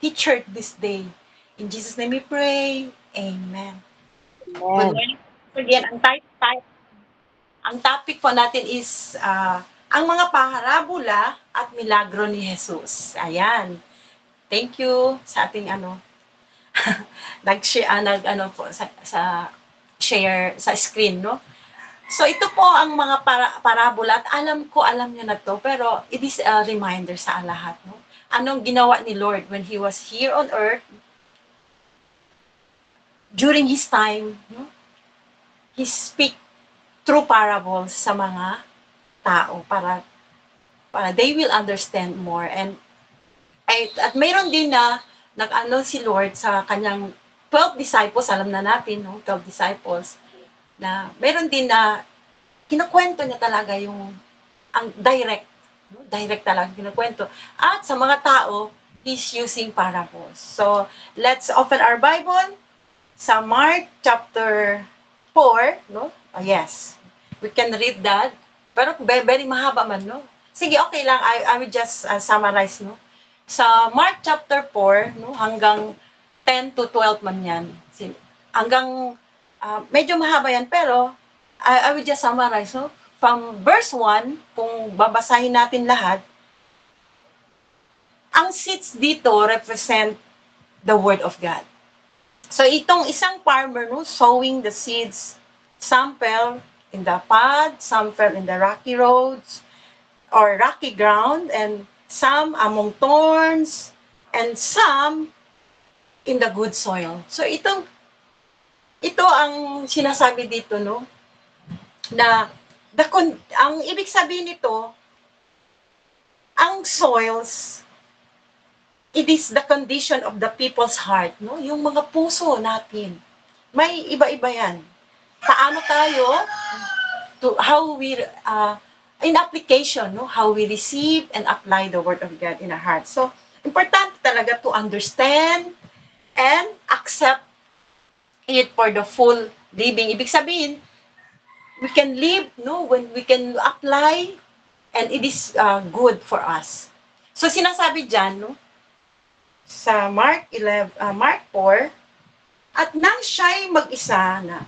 teacher this day. In Jesus' name we pray. Amen. Good Amen. morning again. Ang topic po natin is ang mga parabola at milagro ni Jesus. Ayan. Thank you sa ating nag-share po sa share sa screen, no? So ito po ang mga parabola at alam niyo na to, pero it is a reminder sa lahat, no? Anong ginawa ni Lord when He was here on earth during His time, no? He speak through parables sa mga tao para they will understand more. At mayroon din na nag-ano si Lord sa kanyang 12 disciples, alam na natin, no? 12 disciples, na mayroon din na kinukwento niya talaga yung ang direct, no? Direct talaga kinukwento. At sa mga tao, he's using parables. So, let's open our Bible sa Mark chapter 4, no? Oh, yes. We can read that. Pero very mahaba man, no? Sige, okay lang. I will just summarize, no? Sa Mark chapter 4, no, hanggang 10 to 12 man yan. Hanggang medyo mahaba yan, pero I will just summarize, no? From verse 1, kung babasahin natin lahat, ang seeds dito represent the Word of God. So itong isang farmer, no, sowing the seeds, some fell in the pod, some fell in the rocky roads or rocky ground, and some among thorns, and some in the good soil. So ito ang sinasabi dito, no, na ang ibig sabihin nito, ang soils, it is the condition of the people's heart, no? Yung mga puso natin. May iba-iba yan. Paano tayo how we in application, no? How we receive and apply the word of God in our heart. So, importante talaga to understand and accept it for the full living. Ibig sabihin, we can live, no, when we can apply, and it is good for us. So sinasabi diyan, no, sa Mark 4, at nang siya'y mag-isa na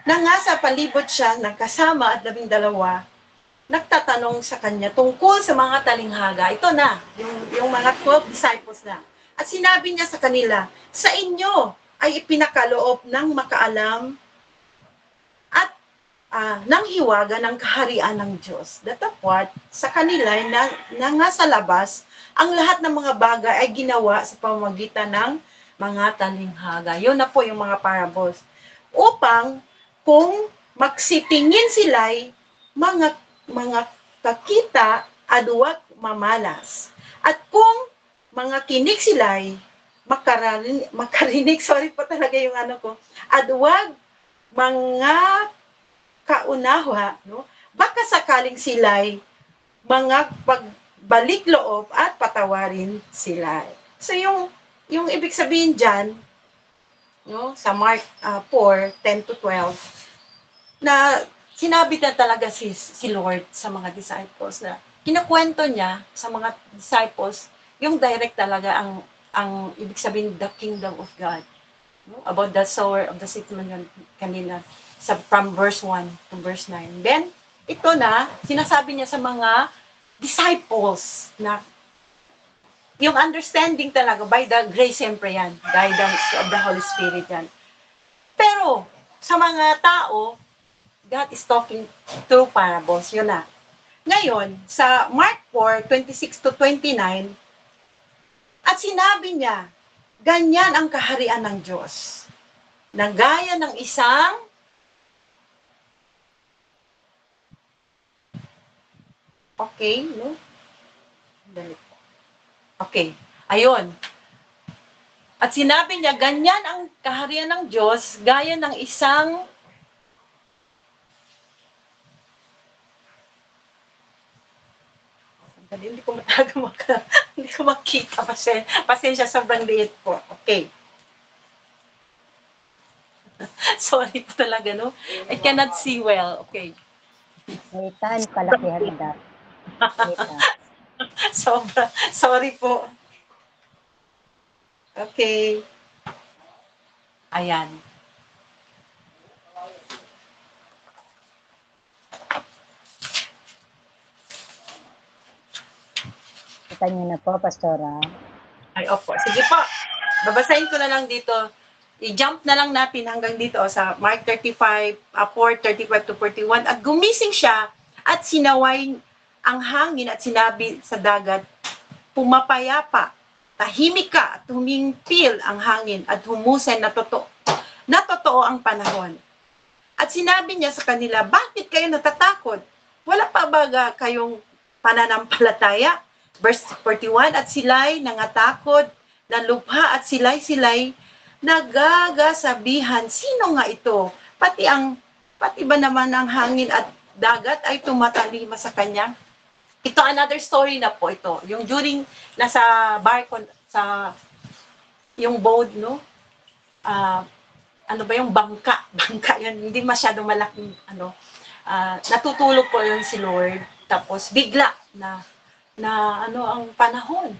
nga sa palibot siya ng kasama at 12, nagtatanong sa kanya tungkol sa mga talinghaga. Ito na, yung mga 12 disciples na. At sinabi niya sa kanila, sa inyo ay ipinakaloob ng makaalam at ng hiwaga ng kaharian ng Diyos. Datapwat, sa kanila na nga sa labas, ang lahat ng mga bagay ay ginawa sa pamamagitan ng mga talinghaga. Yun na po yung mga parables. Upang kung magsitingin sila'y mga kakita aduwag mamalas. At kung mga kinig sila'y makarinig, sorry po talaga yung aduwag mga kaunawa, no? Baka sakaling sila'y mga pagbalik loob at patawarin sila. So yung ibig sabihin diyan, no, sa Mark 4:10 to 12, na sinabi na talaga si Lord sa mga disciples na kinukwento niya sa mga disciples yung direct talaga ang ibig sabihin the kingdom of God, no? About the sower of the seed kanina from verse 1 to verse 9. Then ito na sinasabi niya sa mga disciples na yung understanding talaga by the grace, siyempre yan, guidance of the Holy Spirit yan. Pero sa mga tao, God is talking through parables, yun na. Ngayon, sa Mark 4:26 to 29, at sinabi niya, ganyan ang kaharian ng Diyos, na gaya ng isang okay, no? Okay, ayun. At sinabi niya, ganyan ang kaharian ng Diyos, gaya ng isang hindi ko talaga hindi ko makita kasi pasensya sobrang liit po. Okay. Sorry po talaga, no? I cannot see well. Okay. Kaitan, kalakihan da. Kaitan. Sorry po. Okay. Ayan. Kita niyo na po, Pastora. Ay, opo. Sige po. Babasahin ko na lang dito. I-jump na lang natin hanggang dito sa Mark 35, 4, 35 to 41. At gumising siya at sinaway ang hangin at sinabi sa dagat, pumapayapa, tahimik ka at humimpil ang hangin at humusen na totoo ang panahon. At sinabi niya sa kanila, bakit kayo natatakot? Wala pa ba kayong pananampalataya? Verse 41, at sila'y nangatakot, nalubha at sila'y nagagasabihan, sino nga ito? Pati ba naman ang hangin at dagat ay tumatalima sa kanya? Ito, another story na po ito. Yung during, nasa barko, sa, yung boat, no? Ano ba yung bangka? Bangka yun, hindi masyadong malaking, natutulog po yun si Lord. Tapos, bigla na ang panahon.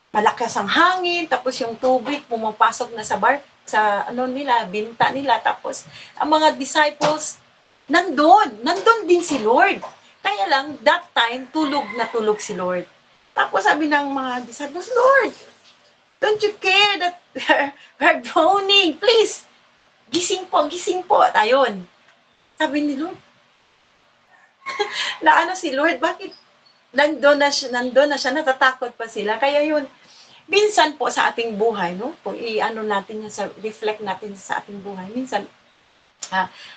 Malakas ang hangin, tapos yung tubig pumapasok na sa binta nila, tapos ang mga disciples nandun din si Lord. Kaya lang, that time, tulog si Lord. Tapos sabi ng mga disciples, Lord, don't you care that we're drowning? Please, gising po. At ayun, sabi ni Lord, si Lord, bakit nandun na siya, natatakot pa sila. Kaya yun, minsan po sa ating buhay, no? Kung reflect natin sa ating buhay, minsan,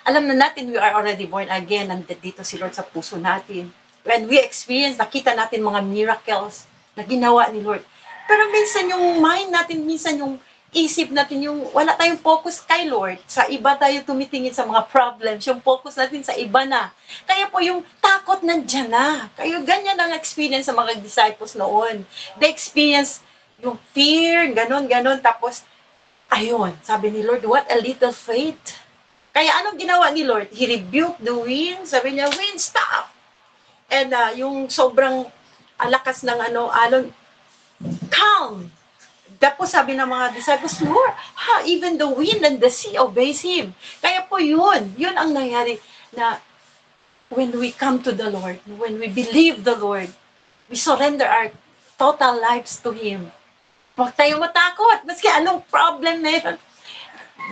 alam na natin we are already born again, nandito si Lord sa puso natin. When we experience, nakita natin mga miracles na ginawa ni Lord. Pero minsan yung mind natin, minsan yung isip natin, yung wala tayong focus kay Lord, sa iba tayo tumitingin sa mga problems, yung focus natin sa iba na. Kaya po yung takot nandyan na. Kaya ganyan ang experience sa mga disciples noon. They experience yung fear, ganon, tapos, ayun, sabi ni Lord, what a little faith. Kaya anong ginawa ni Lord? He rebuked the wind, sabi niya, wind, stop! And yung sobrang lakas ng alon, calm! Tapos sabi ng mga disciples, Lord, even the wind and the sea obeys Him. Kaya po yun ang nangyari na when we come to the Lord, when we believe the Lord, we surrender our total lives to Him. Huwag tayo matakot. Maski anong problem na yun.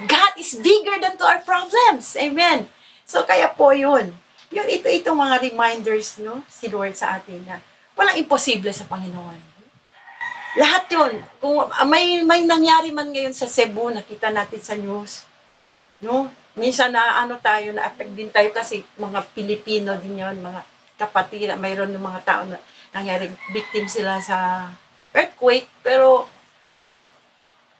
God is bigger than to our problems. Amen. So, kaya po yun. Itong mga reminders, no, si Lord sa atin na walang imposible sa Panginoon. Lahat yun. Kung may nangyari man ngayon sa Cebu, nakita natin sa news, no? Minsan na-affect din tayo kasi mga Pilipino din yun, mga kapatid, mayroon ng mga tao na nangyari, victim sila sa earthquake, pero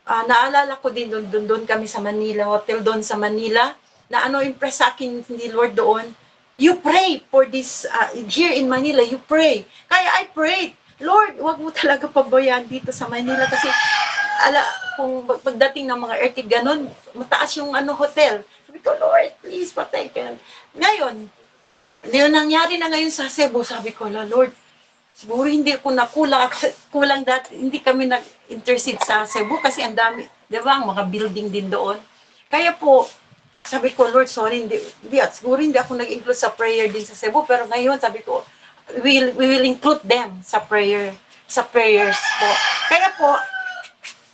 naalala ko din doon kami sa Manila, hotel doon sa Manila, na impress sa akin ni Lord doon, you pray for this, here in Manila, you pray. Kaya I prayed, Lord, wag mo talaga pabayaan dito sa Manila kasi kung pagdating ng mga earthquake ganun, mataas yung hotel. Sabi ko, Lord, please protect them. Ngayon, nangyari na ngayon sa Cebu, sabi ko, Lord, siguro hindi ako kulang dati, hindi kami nag-intercede sa Cebu kasi ang dami, di ba, ang mga building din doon. Kaya po, sabi ko, Lord, sorry, siguro hindi ako nag-include sa prayer din sa Cebu, pero ngayon, sabi ko, we will include them sa prayers po. Kaya po,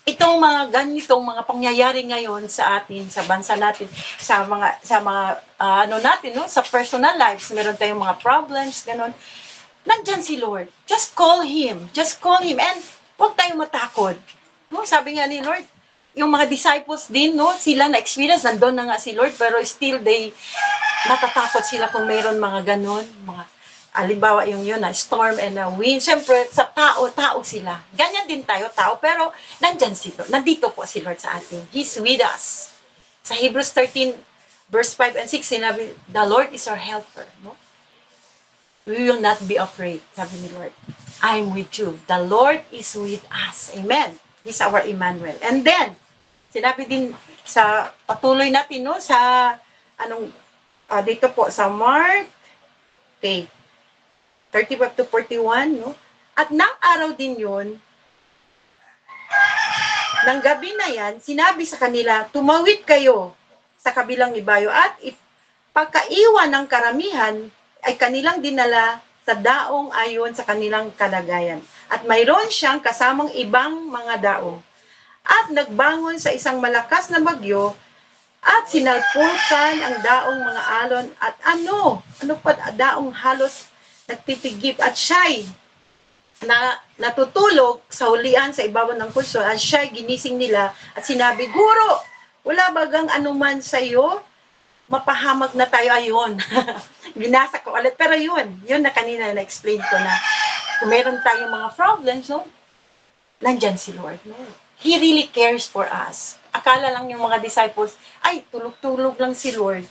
itong mga ganitong mga pangyayari ngayon sa atin, sa bansa natin, sa mga natin, no, sa personal lives, meron tayong mga problems, ganun. Nandyan si Lord. Just call Him. And huwag tayong matakot. No? Sabi nga ni Lord, yung mga disciples din, no, sila na-experience, nandun na nga si Lord, pero still natatakot sila kung mayroon mga ganun, mga, alimbawa yung yun, na storm and a wind. Siyempre, sa tao sila. Ganyan din tayo, tao, pero nandito po si Lord sa atin. He's with us. Sa Hebrews 13, verse 5 and 6, sinabi, the Lord is our helper. No? We will not be afraid, sabi ni Lord. I'm with you. The Lord is with us. Amen. He's our Emmanuel. And then, sinabi din sa patuloy natin, no, sa dito po sa Mark 35 to 41, no? At nang araw din yun, Nang gabi na yan, sinabi sa kanila, tumawid kayo sa kabilang ibayo at pagkaiwan ng karamihan ay kanilang dinala sa daong ayon sa kanilang kalagayan. At mayroon siyang kasamang ibang mga daong. At nagbangon sa isang malakas na bagyo at sinalpulkan ang daong mga alon at ano pa daong halos nagtitigip at siya'y natutulog sa hulian sa ibabaw ng pulso at siya'y ginising nila at sinabi, Guro, wala bagang anuman sa iyo? Mapahamag na tayo ayon. Binasa ko ulit. Pero yun na kanina na-explain ko na kung meron tayong mga problems, no? Nandyan si Lord. No? He really cares for us. Akala lang yung mga disciples, ay, tulog-tulog lang si Lord.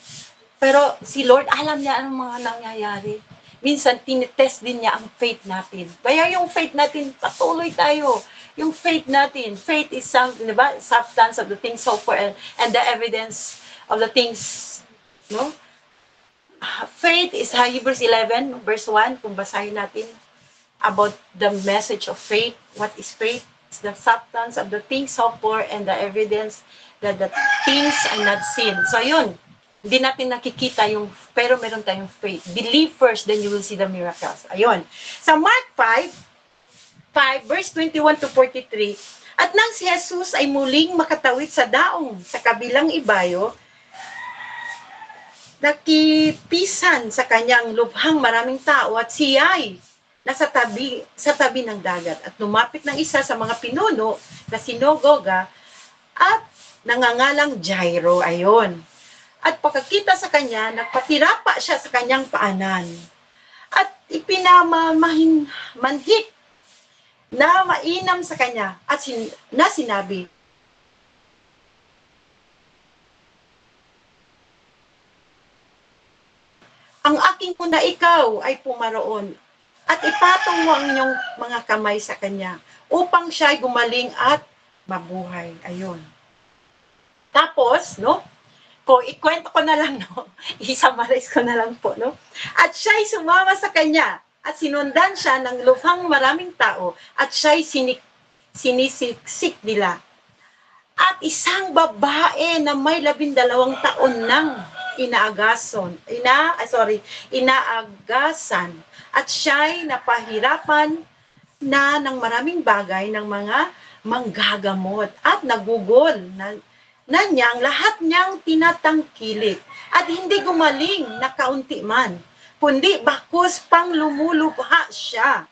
Pero si Lord, alam niya anong mga nangyayari. Minsan, tinitest din niya ang faith natin. Kaya yung faith natin, patuloy tayo. Yung faith natin, faith is something, di ba? Substance of the things hoped for and the evidence of the things, no? Faith is Hebrews 11, verse 1, kung basahin natin about the message of faith. What is faith? It's the substance of the things hoped for and the evidence that the things are not seen. So yun, hindi natin nakikita yung, pero meron tayong faith. Believe first, then you will see the miracles. Ayun. Sa Mark 5, verse 21 to 43, at nang si Jesus ay muling makatawid sa daong sa kabilang ibayo, nakipisan sa kanyang lubhang maraming tao at siya'y nasa tabi ng dagat at lumapit ng isa sa mga pinuno na sinagoga at nangangalang Jairo. Ayon. At pagkakita sa kanya, nagpatirapa siya sa kanyang paanan. At ipinamanhik na mainam sa kanya at sinabi, ang aking puna ikaw ay pumaroon at ipatong mo ang inyong mga kamay sa kanya upang siya ay gumaling at mabuhay. Ayun. Tapos, no? Kung ikwento ko na lang, no? I-summarize ko na lang po, no? At siya'y sumama sa kanya at sinundan siya ng lubhang maraming tao at siya'y sinisiksik nila. At isang babae na may 12 taon nang inaagasan at siya'y napahirapan na ng maraming bagay ng mga manggagamot at nagugol na niyang lahat niyang tinatangkilik at hindi gumaling na kaunti man, kundi bakos pang lumulubha siya.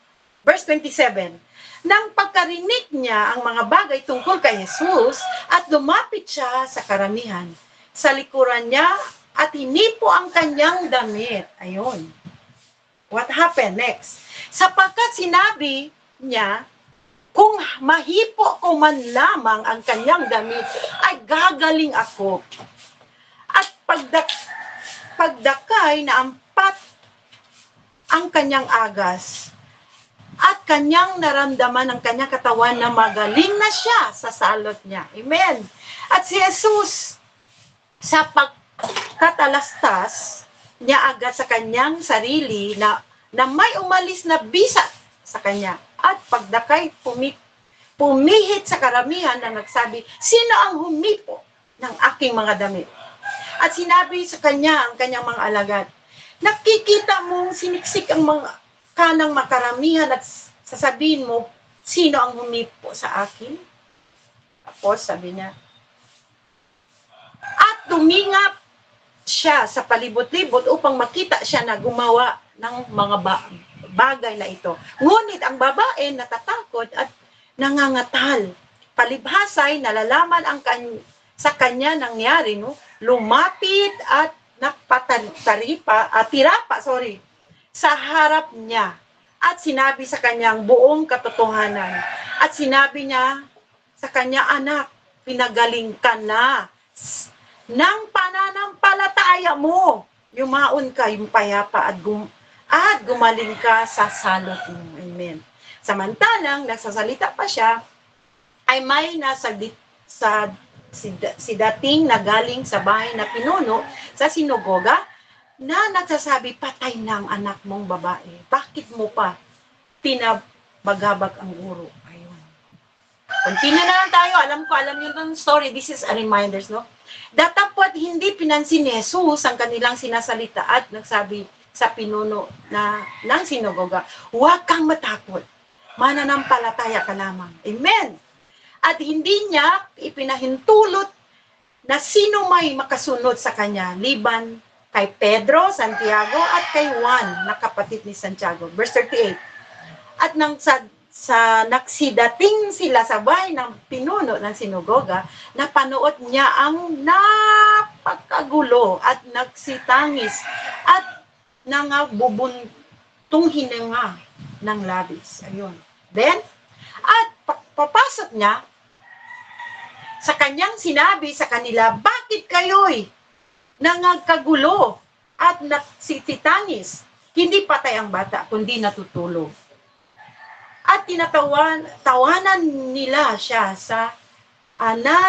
Verse 27, nang pagkarinig niya ang mga bagay tungkol kay Jesus at lumapit siya sa karamihan, sa likuran niya at hinipo ang kanyang damit. Ayun. What happened next? Sapagkat sinabi niya, kung mahipo ko man lamang ang kanyang damit, ay gagaling ako. At pagdakay na ampat ang kanyang agas, at kanyang naramdaman ang kanyang katawan na magaling na siya sa salot niya. Amen. At si Jesus, sa pagkatalastas niya agad sa kanyang sarili na may umalis na bisa sa kanya. At pagdakay, pumihit sa karamihan na nagsabi, sino ang humipo ng aking mga damit? At sinabi sa kanya ang kanyang mga alagad, nakikita mong siniksik ang mga kanang makaramihan at sasabihin mo, sino ang humipo sa akin? Tapos sabi niya, at tumingap siya sa palibot-libot upang makita siya na gumawa ng mga bagay na ito. Ngunit ang babae natatakot at nangangatal. Palibhasay, nalalaman ang sa kanya nangyari, no? Lumapit at tirapa sa harap niya at sinabi sa kanyang buong katotohanan. At sinabi niya sa kanya, anak, pinagaling ka na ng pananampalataya mo. Yumaon ka, yung payapa at gumaling ka sa salot mo. Amen. Samantalang nagsasalita pa siya, ay may nasa si dating na galing sa bahay na pinuno sa sinagoga na nagsasabi, patay na ang anak mong babae. Bakit mo pa pinabagabag ang guro? Ayun. Continue na lang tayo. Alam niyo yung story. This is a reminder, no? Datapwat hindi pinansin ni Jesus ang kanilang sinasalita at nagsabi sa pinuno ng sinagoga, huwag kang matakot. Mananampalataya ka lamang. Amen. At hindi niya ipinahintulot na sino may makasunod sa kanya, liban kay Pedro, Santiago, at kay Juan, na kapatid ni Santiago. Verse 38. At nang sa naksidating sila sa bahay ng pinuno ng sinagoga, napanood niya ang napakagulo at nagsitangis at nangabubuntong hininga ng labis. Ayun. Then, at papasok niya, sa kanyang sinabi sa kanila, bakit kayo'y nangagkagulo at nagsititangis? Hindi patay ang bata, kundi natutulog. At tawanan nila siya sa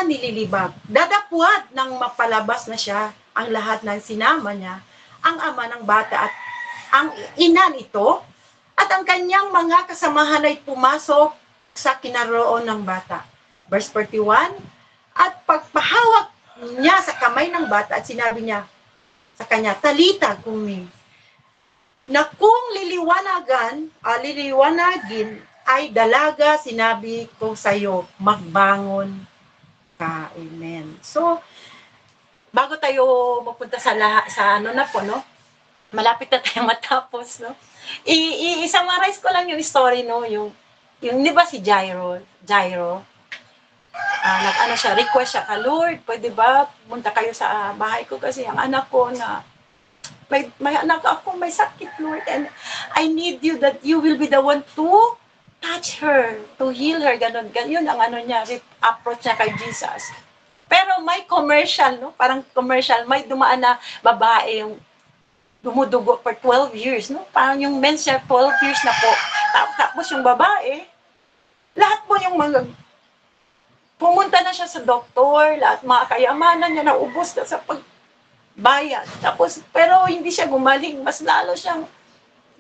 nililibag. Dadapwat nang mapalabas na siya ang lahat ng sinama niya, ang ama ng bata at ang ina nito, at ang kanyang mga kasamahan ay pumasok sa kinaroon ng bata. Verse 41, at pagpahawak niya sa kamay ng bata at sinabi niya sa kanya, Talita kumi, na kung liliwanagin ay dalaga, sinabi ko sa iyo, magbangon ka. Amen. So, bago tayo mapunta sa ano na po, no? Malapit na tayo matapos, no? I-summarize ko lang yung story, no? Yung di ba si Jairo, nag-ano siya, request siya ka, Lord, pwede ba punta kayo sa bahay ko kasi ang anak ko na may anak ako, may sakit, Lord, and I need you that you will be the one to touch her, to heal her, ganun. Yun ang ano niya, approach niya kay Jesus. Pero may commercial, no? Parang commercial, may dumaan na babae yung dumudugo for 12 years, no? Parang yung men siya, 12 years na po. Tapos yung babae, lahat po yung mga pumunta na siya sa doktor, lahat mga kayamanan niya naubos na sa pagbayad. Tapos, pero hindi siya gumaling, mas lalo siyang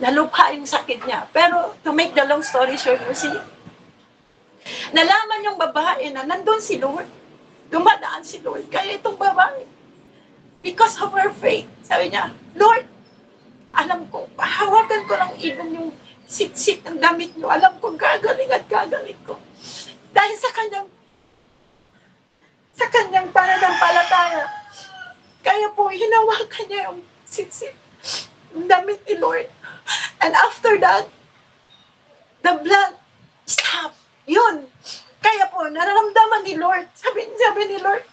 nalubha yung sakit niya. Pero, to make the long story short, nalaman yung babae na nandun si Lord. Dumadaan si Lord. Kaya itong babae, because of her faith, sabi niya, Lord, alam ko, hawakan ko lang even yung sit-sit ng damit niyo. Alam ko, gagaling at gagaling ko. Dahil sa kanyang pananampalataya. Kaya po, hinawakan niya yung sit-sit, yung damit ni Lord. And after that, the blood stopped. Yun. Kaya po, nararamdaman ni Lord. Sabi ni Lord,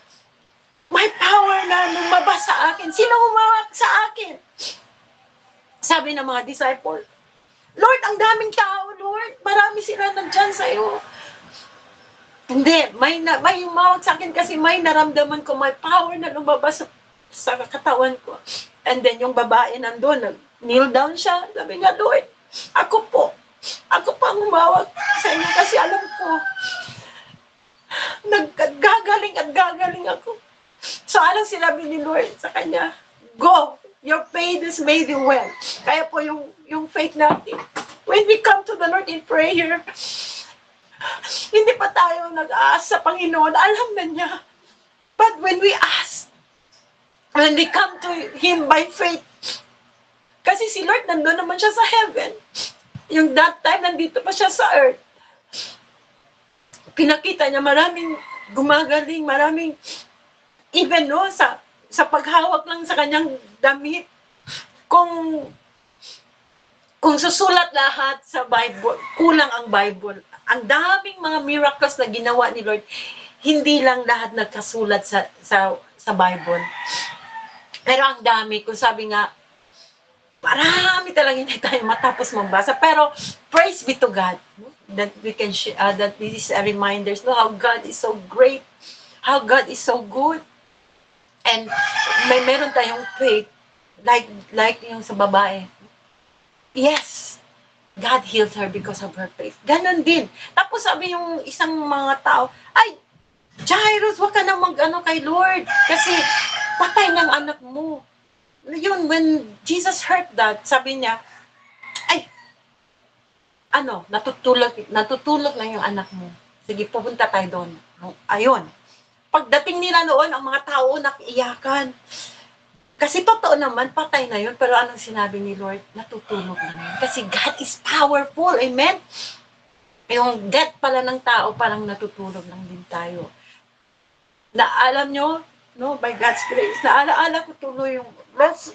may power na lumabas sa akin. Sino humawak sa akin? Sabi ng mga disciple, Lord, ang daming tao, Lord. Marami sila nandyan sa'yo. Hindi, may humawak sa akin kasi may naramdaman ko, may power na lumabas sa katawan ko. And then yung babae nandun, kneel down siya. Sabi nga, Lord, ako po ang humawak sa inyo kasi alam ko, gagaling ako. So, anong sinabi ni Lord sa kanya? Go! Your faith is made you well. Kaya po yung faith natin. When we come to the Lord in prayer, hindi pa tayo nag-ask sa Panginoon. Alam na niya. But when we ask, when we come to Him by faith, kasi si Lord nandun naman siya sa heaven. Yung that time, nandito pa siya sa earth. Pinakita niya maraming gumagaling, maraming even no, sa paghawak lang sa kanyang damit. Kung susulat lahat sa Bible, kulang ang Bible. Ang daming mga miracles na ginawa ni Lord, hindi lang lahat nagkasulat sa Bible. Pero ang dami, kung sabi nga, marami talaga hindi tayo matapos magbasa. Pero praise be to God that we can that this is a reminder of how God is so great, how God is so good. And meron tayong faith like yung sa babae. Yes, God healed her because of her faith. Ganon din. Tapos sabi yung isang mga tao, ay, Jairus, wag ka na mag-ano kay Lord kasi patay ng anak mo. Yun, when Jesus heard that, sabi niya, ay, natutulog lang yung anak mo. Sige, pupunta tayo doon. Ayun. Pagdating nila noon, ang mga tao nakiiyakan. Kasi totoo naman, patay na yun. Pero anong sinabi ni Lord? Natutulog na yun. Kasi God is powerful. Amen? Yung death pala ng tao, parang natutulog lang din tayo. Na alam nyo, no, by God's grace, naalaala ko tuloy yung last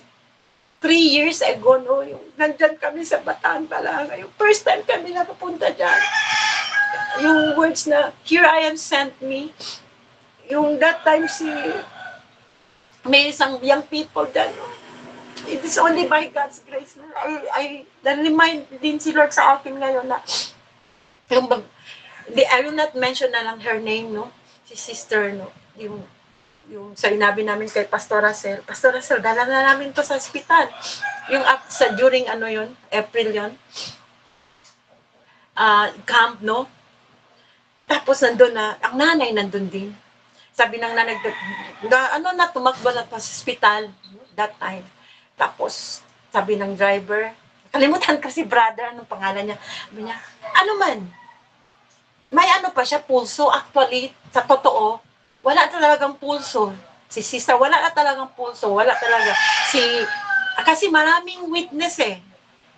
3 years ago, no, yung nandyan kami sa Bataan pala. Yung first time kami napupunta dyan. Yung words na, here I am, sent me. Yung that time may isang young people dyan. It is only by God's grace na na-remind din si Lord sa akin ngayon na I will not mention na lang her name, no? Si sister, no? Yung sinabi namin kay Pastor Russell, dala na namin to sa ospital. Yung during April yun, camp, no? Tapos nandun na, ang nanay nandun din. Sabi ng nanay, tumakbo na pa sa hospital that time. Tapos, sabi ng driver, kalimutan kasi brother, anong pangalan niya? Sabi niya, ano man, may pa siya, pulso. Actually, sa totoo, wala talagang pulso. Si sister, wala na talagang pulso. Wala talaga. Kasi maraming witness eh.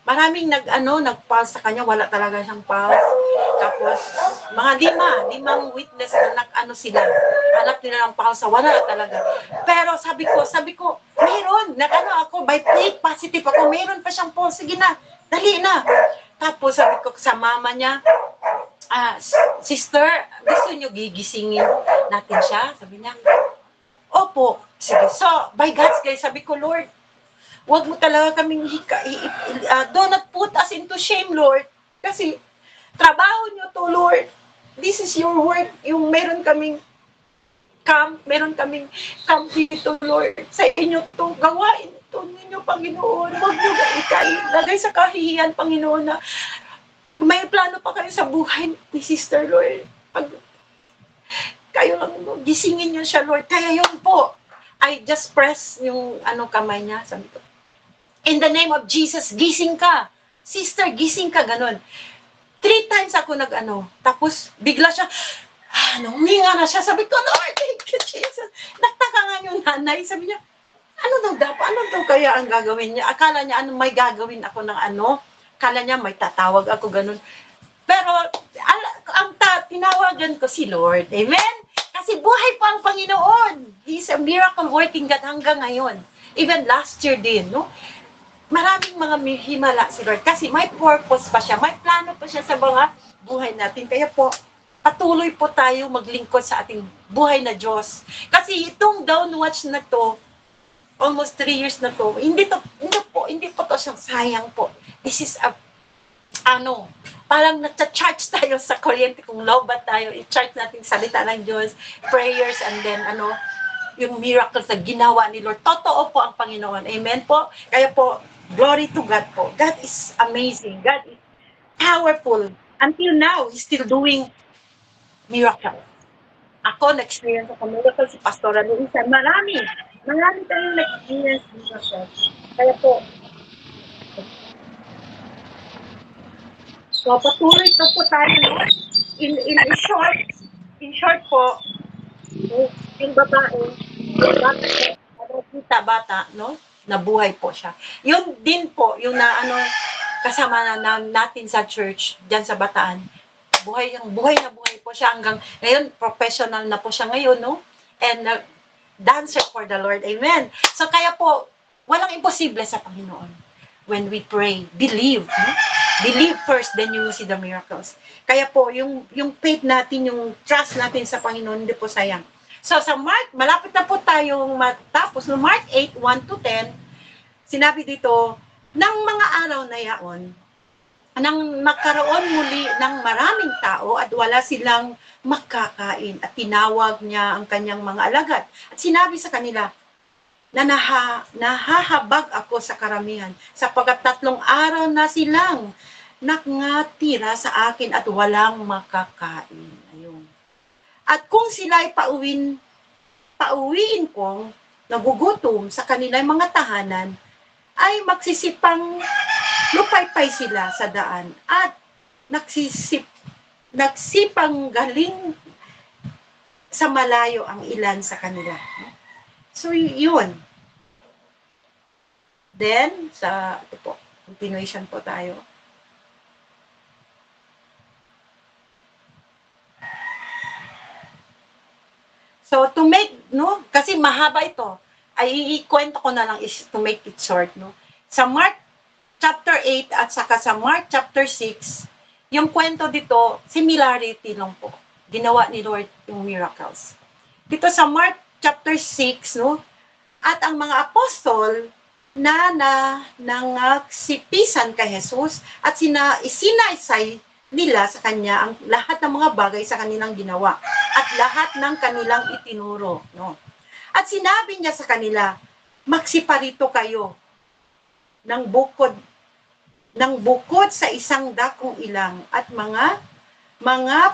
Maraming nag-pulse sa kanya, wala talaga siyang pulse. Tapos, mga limang witness na sila. Hanap nila ng pulse, wala talaga. Pero sabi ko, mayroon. Ako, by faith, positive ako, mayroon pa siyang pulse. Sige na, dali na. Tapos sabi ko sa mama niya, sister, gusto niyo gigisingin natin siya? Sabi niya, opo. Sige. So, by God's grace, sabi ko, Lord, wag mo talaga kaming do not put us into shame, Lord. Kasi, trabaho niyo to, Lord. This is your work. Yung meron kaming camp dito, Lord. Sa inyo to, gawain ito ninyo, Panginoon. Wag niyo lagay sa kahihiyan, Panginoon, na may plano pa kayo sa buhay ni Sister, Lord. Kayo lang, gisingin niyo siya, Lord. Kaya yun po, I just press yung kamay niya. Sabi ko, in the name of Jesus, gising ka. Sister, gising ka, ganun. 3 times ako tapos bigla siya, huminga na siya. Sabi ko, Lord, thank you, Jesus. Nagtaka nga yung nanay. Sabi niya, ano daw kaya ang gagawin niya? Akala niya, may gagawin ako ng Akala niya, may tatawag ako, ganun. Pero, tinawagan ko si Lord. Amen? Kasi buhay pa ang Panginoon. He's a miracle working God hanggang ngayon. Even last year din, no? Maraming mga himala si Lord. Kasi may purpose pa siya. May plano pa siya sa mga buhay natin. Kaya po, patuloy po tayo maglingkod sa ating buhay na Diyos. Kasi itong downwatch na to, almost 3 years na to, hindi po to siyang sayang po. This is parang nagcha-charge tayo sa kuryente kung lobat tayo, i-charge natin salita ng Diyos, prayers, and then yung miracles na ginawa ni Lord. Totoo po ang Panginoon. Amen po? Kaya po, glory to God po. God is amazing. God is powerful. Until now, He's still doing miracles. Ako, na-experience ako miracle si Pastora Luisa. Marami tayong na-experience miracles. Kaya po, so, patuloy na po tayo, no? In short po, yung babae, bata, no? Nabuhay po siya. Yun din po, yung kasama natin sa church, dyan sa Bataan. Buhay na buhay po siya hanggang ngayon, professional na po siya ngayon, no? And dancer for the Lord. Amen. So, kaya po, walang imposible sa Panginoon. When we pray, believe, no? Believe first, then you will see the miracles. Kaya po, yung faith natin, yung trust natin sa Panginoon, hindi po sayang. So, sa Mark, malapit na po tayong matapos. No, Mark 8, 1-10, sinabi dito, ng mga araw na yaon, nang magkaroon muli ng maraming tao at wala silang makakain at tinawag niya ang kanyang mga alagad. At sinabi sa kanila, na nahahabag ako sa karamihan sapagkat 3 araw na silang nakngatira sa akin at walang makakain. Ayun. At kung sila'y pauwiin kong nagugutom sa kanilang mga tahanan, ay magsisipang lupaypay sila sa daan at nagsipang galing sa malayo ang ilan sa kanila. So, yun. Then, ito po, continuation po tayo. So, to make, no, kasi mahaba ito, ay ikwento ko na lang is to make it short, no. Sa Mark chapter 8 at saka sa Mark chapter 6, yung kwento dito, similarity lang po. Ginawa ni Lord yung miracles. Dito sa Mark chapter 6, no, at ang mga apostol na nangsipisan kay Jesus at isinaysay nila sa kanya ang lahat ng mga bagay sa kanilang ginawa at lahat ng kanilang itinuro, no. At sinabi niya sa kanila, magsiparito kayo ng bukod sa isang dakong ilang at mga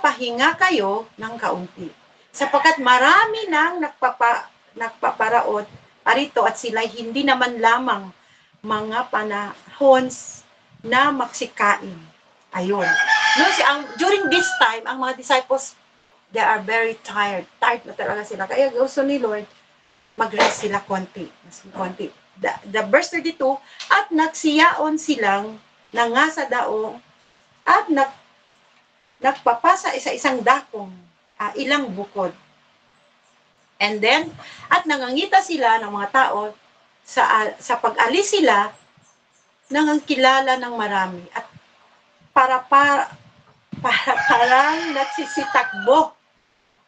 pahinga kayo ng kaunti. Sapagkat marami nang nagpaparaot parito at sila hindi naman lamang mga panahon na magsikain. Ayun. No, during this time, ang mga disciples, they are very tired. Tired na talaga sila. Kaya gusto ni Lord, mag-rest sila konti. The verse 32, at nagsiyaon silang nga sa daong at nagpapasa isang dakong ilang bukod. And then, at nangangita sila ng mga tao sa pag-alis sila nangangkilala ng marami at parang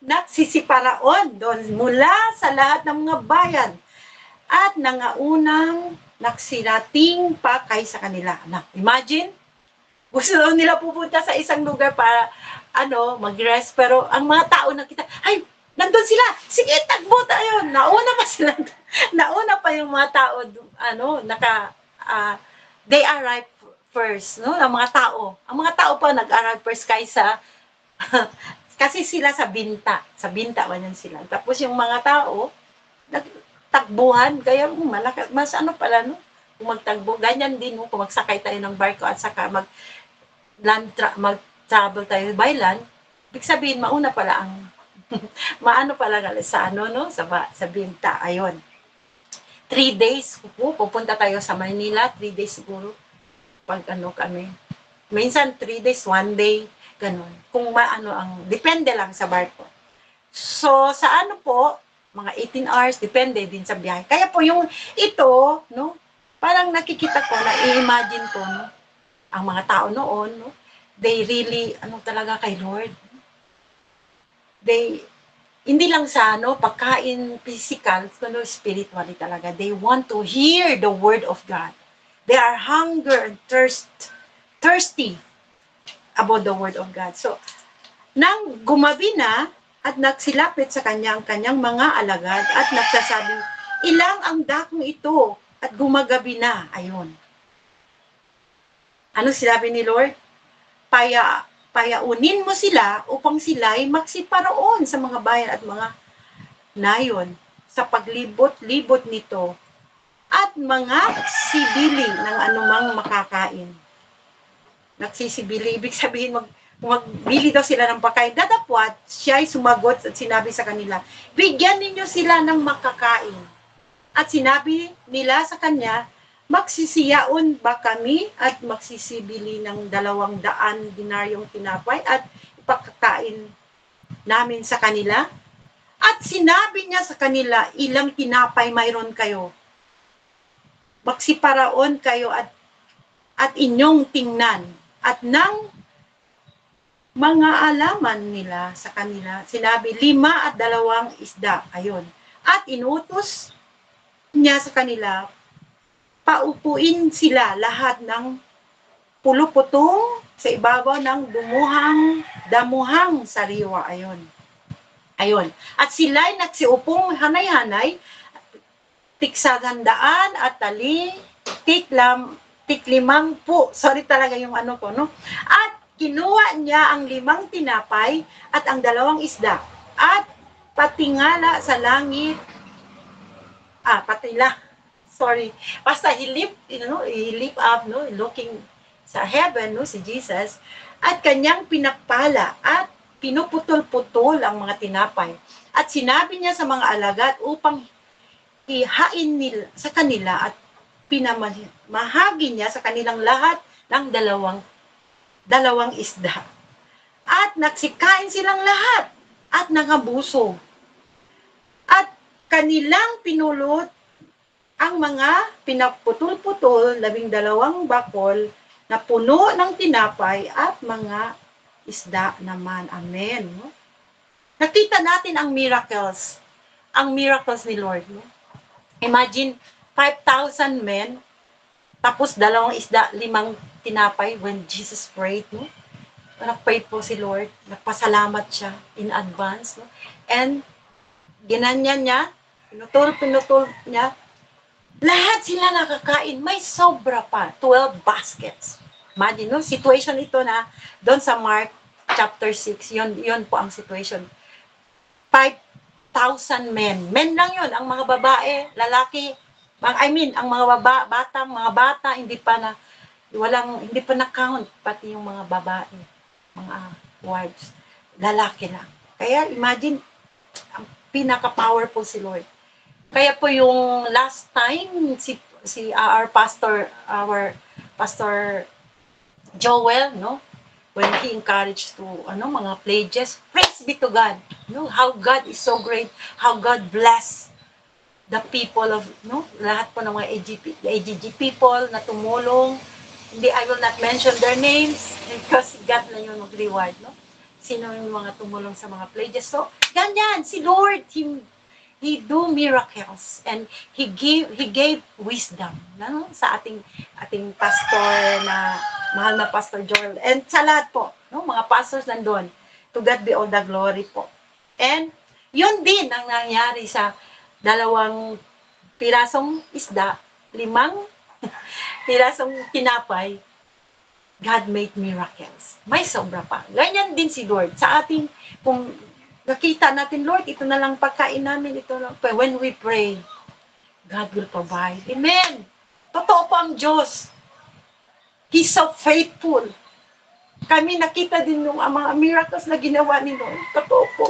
nagsisiparaon doon mula sa lahat ng mga bayan at nangaunang nagsirating pa kaysa kanila. Imagine, gusto nila pupunta sa isang lugar para mag-rest, pero ang mga tao nakita, ay, nandun sila, sige, tagbo tayo. Nauna pa yung mga tao, they arrive first, no? Ang mga tao pa nag-arrive first kaysa kasi sila sa binta ba yan sila. Tapos yung mga tao nagtakbuhan, kaya mas no? Kung magtagbo, ganyan din kung magsakay tayo ng barko at saka mag-travel tayo by land, ibig sabihin mauna pala ang maano pala sa no? Sa binta, ayun. 3 days pupunta tayo sa Manila, 3 days siguro. Pag kami. Minsan 3 days, 1 day, ganun. Kung depende lang sa barko. So, sa po, mga 18 hours, depende din sa biyahe. Kaya po ito, no, parang nakikita ko, na-imagine ko, no, ang mga tao noon, no, they really, talaga kay Lord. Hindi lang sa, pagkain physical, kuno spiritually talaga. They want to hear the word of God. They are hunger and thirsty about the word of God. So, nang gumabi na at nagsilapit sa kanya ang kanyang mga alagad at nagsasabi, ilang ang dakong ito at gumagabi na. Ayun. Ano sinabi ni Lord? Payaunin mo sila upang sila'y magsiparoon sa mga bayan at mga nayon sa paglibot-libot nito at mga sibili ng anumang makakain. Nagsisibili, ibig sabihin magbili daw sila ng pagkain. Datapwat, siya ay sumagot at sinabi sa kanila, bigyan ninyo sila ng makakain. At sinabi nila sa kanya, magsisiyaon ba kami at magsisibili ng 200 dinaryong tinapay at ipakakain namin sa kanila? At sinabi niya sa kanila, ilang tinapay mayroon kayo? Magsiparaon kayo at inyong tingnan. At nang mga alaman nila sa kanila, sinabi 5 at 2 isda. Ayun. At inutos niya sa kanila, paupuin sila lahat ng puluputong sa ibabaw ng damuhang sariwa. Ayun. At sila'y nagsiupong hanay-hanay, tiksagandaan at tiklimangpu. Sorry talaga yung ko, no? At kinuha niya ang 5 tinapay at ang 2 isda. At patingala sa langit, basta he lift up, no? Looking sa heaven, no? Si Jesus. at kanyang pinakpala at pinuputol-putol ang mga tinapay. At sinabi niya sa mga alagad upang ihain nila sa kanila at pinamahagi niya sa kanilang lahat ng dalawang isda. At nagsikain silang lahat at nangabusog. At kanilang pinulot ang mga pinaputol-putol, 12 bakol na puno ng tinapay at mga isda naman. Amen. No? Nakita natin ang miracles ni Lord. No? Imagine, 5,000 men, tapos 2 isda, 5 tinapay when Jesus prayed. No? Nag-pray po si Lord, nagpasalamat siya in advance. No? And ginanyan niya, pinutol niya, lahat sila nakakain, may sobra pa, 12 baskets. Imagine, no? Situation ito na, doon sa Mark chapter 6, yun po ang situation. 5,000 men. Men lang yun, ang mga babae, lalaki, ang mga bata, hindi pa na-count, pati yung mga babae, mga wives, lalaki lang. Kaya imagine, ang pinaka-powerful si Lord. Kaya po yung last time our pastor Joel, no, when he encouraged to mga pledges, praise be to God, no, how God is so great, how God bless the people of lahat po ng mga AGG people na tumulong. Hindi, I will not mention their names because God na yung mag-reward, no? Sino yung mga tumulong sa mga pledges. So, ganyan, si Lord, He do miracles and He gave wisdom, no? Sa ating pastor na mahal na Pastor Joel and sa lahat po, no? Mga pastors nandun. To God be all the glory po. And yun din ang nangyari sa 2 pirasong isda, 5 pirasong tinapay. God made miracles. May sobra pa. Ganyan din si Lord sa ating, kung nakita natin, Lord, ito na lang pagkain namin, ito lang. When we pray, God will provide. Amen. Totoo po ang Diyos. He's so faithful. Kami nakita din yung mga miracles na ginawa ni Lord. Totoo po.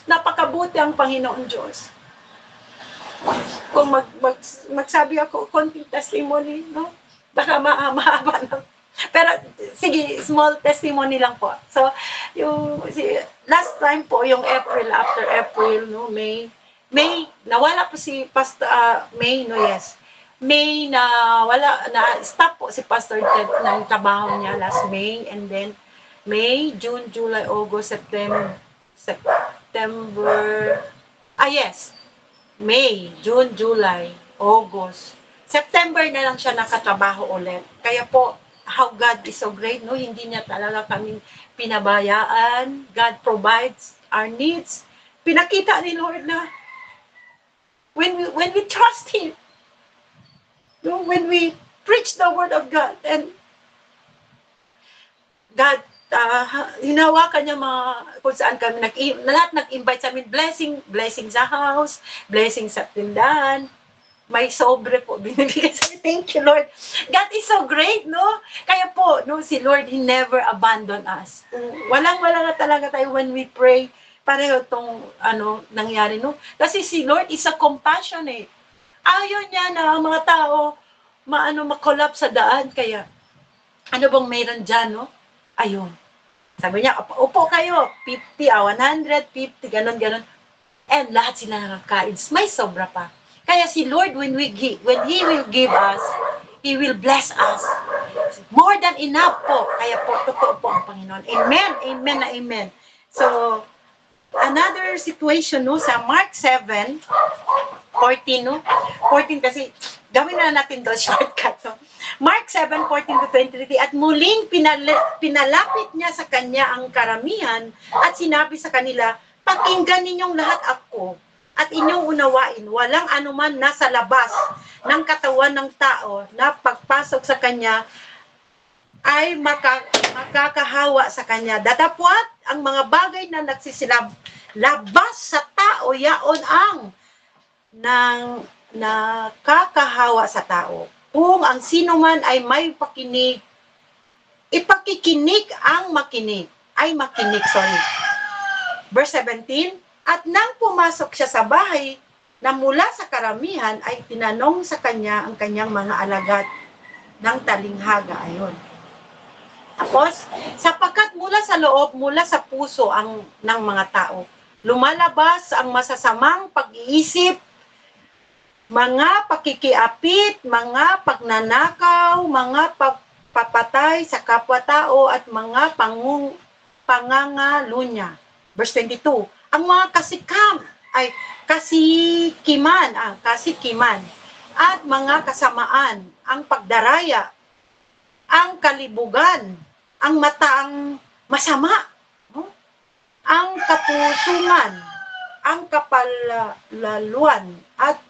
Napakabuti ang Panginoon Diyos. Kung magsabi ako, konting testimony, no? Baka mahaba na. Pero, sige, small testimony lang po. So, last time po, yung after April, no, May, nawala po si Pastor, May, stop po si Pastor Ted ng trabaho niya last May, and then, May, June, July, August, September, May, June, July, August, September na lang siya nakatrabaho ulit. Kaya po, how God is so great, no? Hindi niya talaga kaming pinabayaan. God provides our needs. Pinakita ni Lord na when we trust Him, no? When we preach the Word of God, and God, hinawakan niya kung saan kami, lahat nag-invite sa amin, blessing sa house, blessing sa tindahan, may sobre po binibigay sa amin. Thank you, Lord. God is so great, no? Kaya po, no, si Lord, He never abandon us. Walang-wala na talaga tayo when we pray. Pareho itong, nangyari, no? Kasi si Lord is a compassionate. Ayaw niya na ang mga tao, ma-collapse sa daan. Kaya, ano bang mayroon dyan, no? Ayun. Sabi niya, upo kayo, 50, 150, ganon. And lahat sila nakakain. May sobra pa. Kaya si Lord, when He will give us, He will bless us. More than enough po. Kaya po, totoo po ang Panginoon. Amen, amen na amen. So, another situation, no, sa Mark 7, 14, no? 14 kasi, gawin na natin doon, shortcut, no? Mark 7, 14 to 23, at muling pinalapit niya sa kanya ang karamihan at sinabi sa kanila, pakinggan ninyong lahat ako at inyong unawain, walang anuman nasa labas ng katawan ng tao na pagpasok sa kanya ay makakahawa sa kanya. Datapwat ang mga bagay na nagsisilab labas sa tao, yaon ang nakakahawa sa tao. Kung ang sino man ay may pakinig, Ipakikinig ang makinig. Ay, makinig, sorry. Verse 17, at nang pumasok siya sa bahay, na mula sa karamihan ay tinanong sa kanya ang kanyang mga alagad ng talinghaga. Ayun. Tapos, sapagkat mula sa loob, mula sa puso ng mga tao, lumalabas ang masasamang pag-iisip, mga pakikiapit, mga pagnanakaw, mga papatay sa kapwa-tao at mga pangangalunya. Verse 22, ang mga kasikiman at mga kasamaan, ang pagdaraya, ang kalibugan, ang mataang masama, ang kapusungan, ang kapalaluan, at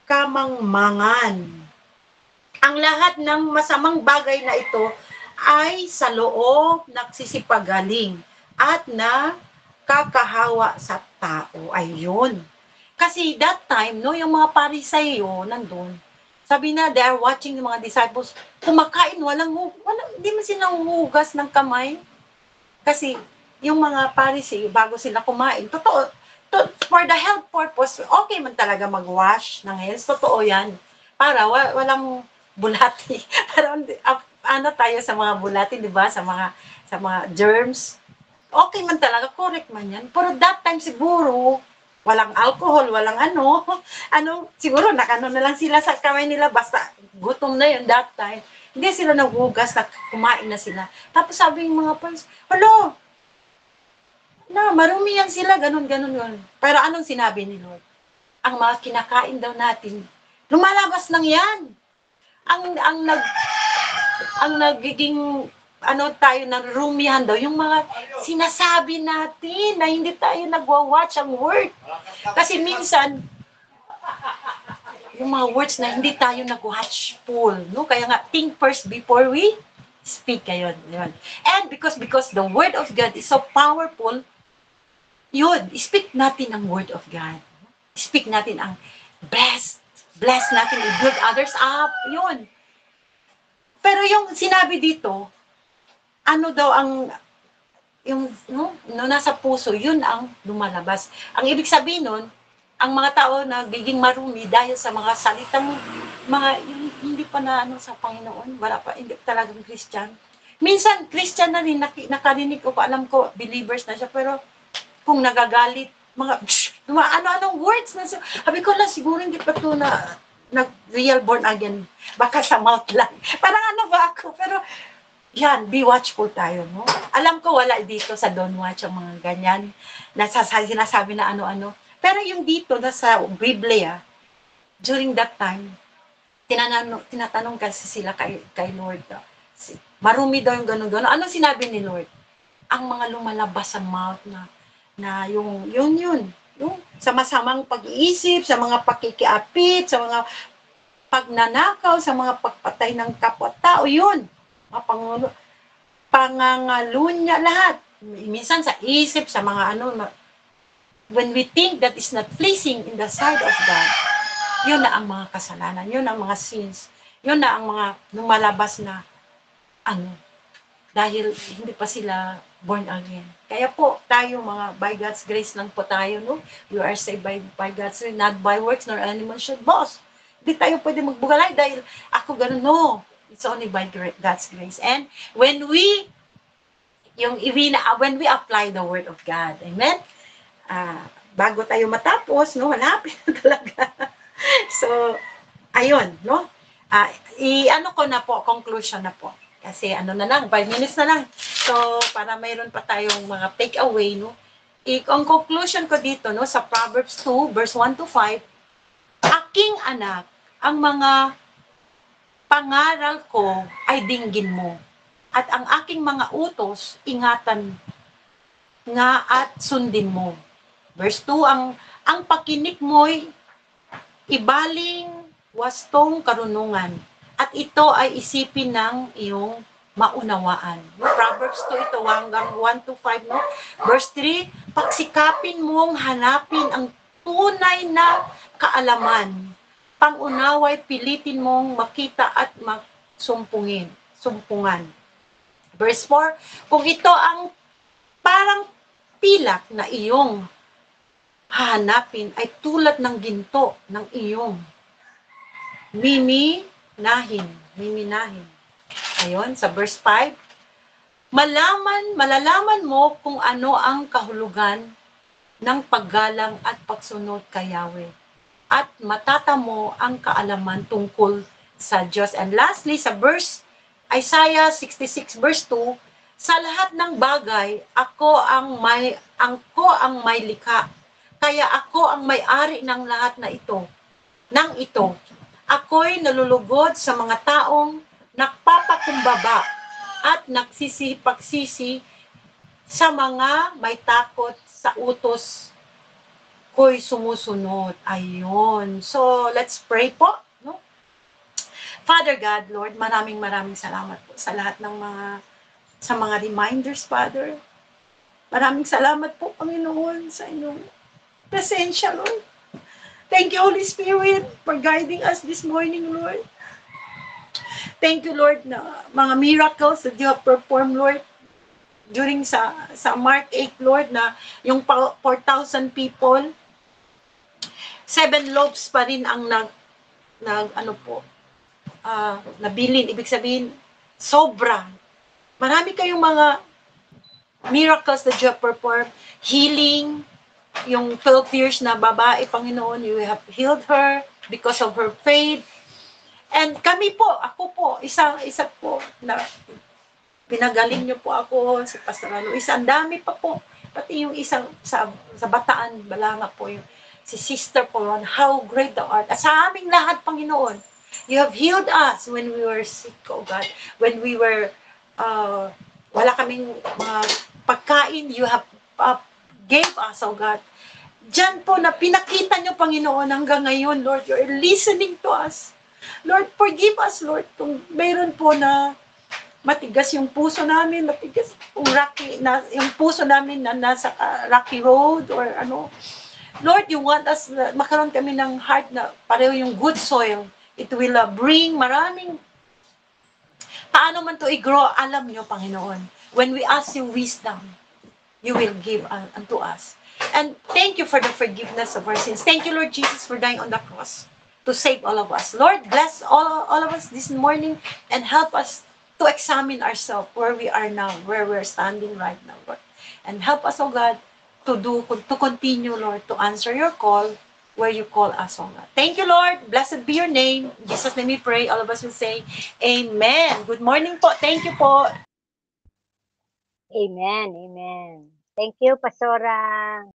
kamangmangan. Ang lahat ng masamang bagay na ito ay sa loob nagsisipagaling at nakakahawa sa tao. Ayun. Kasi that time, no, yung mga Pariseyo nandun, sabi na, they are watching yung mga disciples, kumakain, hindi man sila huhugas ng kamay. Kasi, yung mga Pharisee, bago sila kumain, totoo, for the health purpose, okay man talaga mag-wash ng hands, totoo yan. Para walang bulati. Para ano tayo sa mga bulati, di ba? Sa mga germs. Okay man talaga, correct man yan. Pero that time siguro, walang alcohol, walang siguro nakano na lang sila sa kamay nila, basta gutom na yun that time. Hindi sila naghugas, kumain na sila. Tapos sabi yung mga friends, hello, marumi yan sila, ganun. Pero anong sinabi ni Lord? Ang mga kinakain daw natin, lumalabas lang yan. Ang nagiging tayo narumihan daw, yung mga sinasabi natin na hindi tayo nagwa-watch ang word. Kasi minsan, yung mga words na hindi tayo nag-watch full, no? Kaya nga, think first before we speak, yun. And because the word of God is so powerful, yun, speak natin ang word of God. Speak natin ang bless natin, build others up, yun. Pero yung sinabi dito, ano daw yung nasa puso, yun ang lumalabas. Ang ibig sabihin nun, ang mga tao nagiging marumi dahil sa mga salitang, hindi pa na sa Panginoon, wala pa, hindi talagang Christian. Minsan, Christian na rin, nakarinig ko pa, alam ko, believers na siya, pero kung nagagalit, ano-anong words na siya. Sabi ko lang, siguro hindi pa ito na real born again. Baka sa mouth lang. Parang ano ba ako, pero yan, be watchful tayo, no? Alam ko wala dito sa Don't Watch ang mga ganyan, sinasabi na ano-ano. Pero yung dito, sa Biblia, during that time, tinatanong kasi sila kay Lord, marumi daw yung gano'n-gano'n. Anong sinabi ni Lord? Ang mga lumalabas sa mouth na yung sa masamang pag-iisip, sa mga pakikiapit, sa mga pagnanakaw, sa mga pagpatay ng kapwa-tao, yun. Pangangalunya, lahat. Minsan sa isip, sa mga when we think that is not pleasing in the sight of God, yun na ang mga kasalanan, yun ang mga sins, yun na ang mga lumalabas na dahil hindi pa sila born again. Kaya po, tayo mga, by God's grace lang po tayo, no? You are saved by God's grace, not by works, nor any man should boast. Hindi tayo pwede magbugalay dahil ako ganun, no. It's only by God's grace. And when we apply the word of God, amen? Bago tayo matapos, no, malapit na talaga. So, ayun, no? Ko na po, conclusion na po. Kasi na lang, 5 minutes na lang. So, para mayroon pa tayong mga take away, no? Ang conclusion ko dito, no, sa Proverbs 2, verse 1 to 5, aking anak, ang mga pangaral ko ay dinggin mo. At ang aking mga utos, ingatan nga at sundin mo. Verse 2, ang pakinig mo'y ibaling wastong karunungan. At ito ay isipin ng iyong maunawaan. No? Proverbs 2 ito hanggang 1 to 5. No? Verse 3, pagsikapin mong hanapin ang tunay na kaalaman. Pangunaway pilitin mong makita at sumpungan. Verse 4, kung ito ang parang pilak na iyong hahanapin ay tulad ng ginto ng iyong miminahin. Ayun, sa verse 5, malalaman mo kung ano ang kahulugan ng paggalang at pagsunod kay Yahweh. At matatamo ang kaalaman tungkol sa Diyos. And lastly, sa verse Isaiah 66 verse 2, sa lahat ng bagay, ako ang may likha. Kaya ako ang may-ari ng lahat na ito. Ako'y nalulugod sa mga taong nagpapakumbaba at nagsisipagsisi sa mga may takot sa utos ko'y sumusunod. Ayun. So, let's pray po. No? Father God, Lord, maraming salamat po sa lahat ng mga reminders, Father. Maraming salamat po, Panginoon, sa inyong presensya, Lord. Thank you, Holy Spirit, for guiding us this morning, Lord. Thank you, Lord, na mga miracles that you have performed, Lord, during sa Mark 8, Lord, na yung 4,000 people, 7 loaves pa rin ang nabilin. Ibig sabihin, sobra. Marami kayong mga miracles that you have performed. Healing, yung 12 years na babae, Panginoon, you have healed her because of her faith. And kami po, ako po, isa po, na pinagaling niyo po ako, si Pastor Luis, ang dami pa po. Pati yung isang sa Bataan, Balanga po, yung si Sister po, how great thou art. At sa aming lahat, Panginoon, you have healed us when we were sick, oh God. When we were, wala kaming pagkain, you have gave us, oh God. Diyan po na pinakita niyo, Panginoon, hanggang ngayon, Lord, you're listening to us. Lord, forgive us, Lord, kung mayroon po na matigas yung puso namin, matigas yung puso namin na nasa rocky road or ano. Lord, you want us, makaroon kami ng heart na pareho yung good soil. It will bring maraming, paano man to i-grow, alam nyo, Panginoon. When we ask you wisdom, you will give unto us. And thank you for the forgiveness of our sins. Thank you, Lord Jesus, for dying on the cross to save all of us. Lord, bless all of us this morning and help us to examine ourselves where we are now, where we're standing right now, Lord. And help us, oh God, to continue, Lord, to answer your call where you call us, oh God. Thank you, Lord. Blessed be your name. In Jesus' name we pray. All of us will say, Amen. Good morning po. Thank you po. Amen. Amen. Thank you, Pastora.